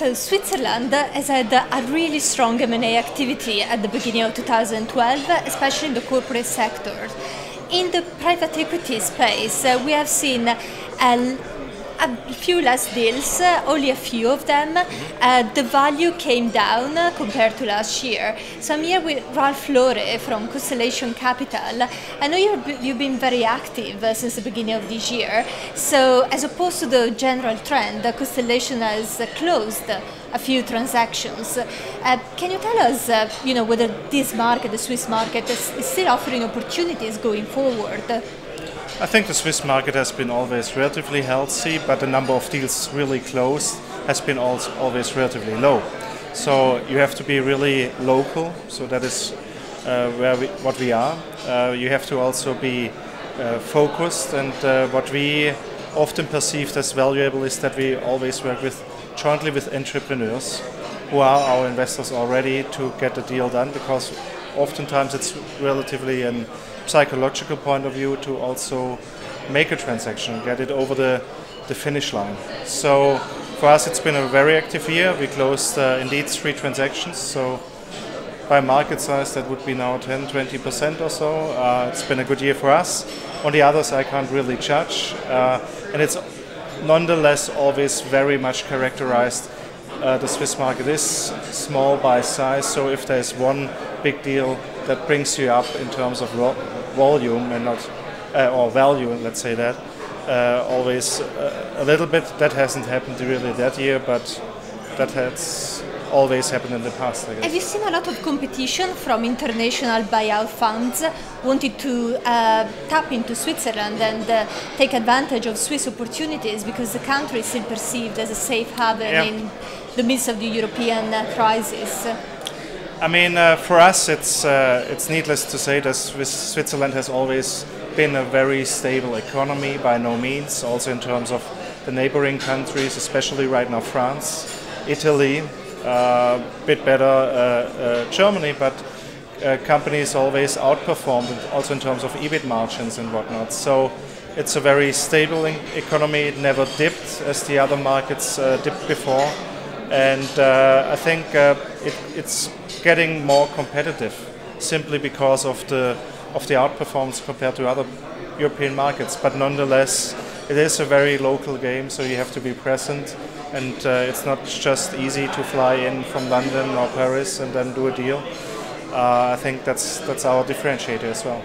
So Switzerland has had a really strong M&A activity at the beginning of 2012, especially in the corporate sector. In the private equity space, we have seen a few less deals, only a few of them. The value came down compared to last year. So I'm here with Ralf Flore from Constellation Capital. I know you've been very active since the beginning of this year. So as opposed to the general trend, Constellation has closed a few transactions. Can you tell us, whether this market, the Swiss market, is still offering opportunities going forward? I think the Swiss market has been always relatively healthy, but the number of deals really closed has been always relatively low. So you have to be really local, so that is what we are. You have to also be focused, and what we often perceived as valuable is that we always work jointly with entrepreneurs who are our investors already to get the deal done, because oftentimes it's relatively an psychological point of view to also make a transaction, get it over the finish line. So for us it's been a very active year. We closed indeed 3 transactions, so by market size that would be now 10-20% or so. It's been a good year for us. On the others I can't really judge, and it's nonetheless always very much characterized. The Swiss market is small by size, so if there's one big deal that brings you up in terms of volume and not or value, let's say that, always a little bit. That hasn't happened really that year, but that has always happened in the past, I guess. Have you seen a lot of competition from international buyout funds wanting to tap into Switzerland and take advantage of Swiss opportunities, because the country is still perceived as a safe haven in the midst of the European crisis? I mean, for us, it's needless to say that Switzerland has always been a very stable economy, by no means. Also in terms of the neighboring countries, especially right now France, Italy, bit better Germany, but companies always outperformed, also in terms of EBIT margins and whatnot. So it's a very stable economy. It never dipped as the other markets dipped before, and I think it's getting more competitive simply because of the outperformance compared to other European markets. But nonetheless, it is a very local game, so you have to be present, and it's not just easy to fly in from London or Paris and then do a deal. I think that's our differentiator as well.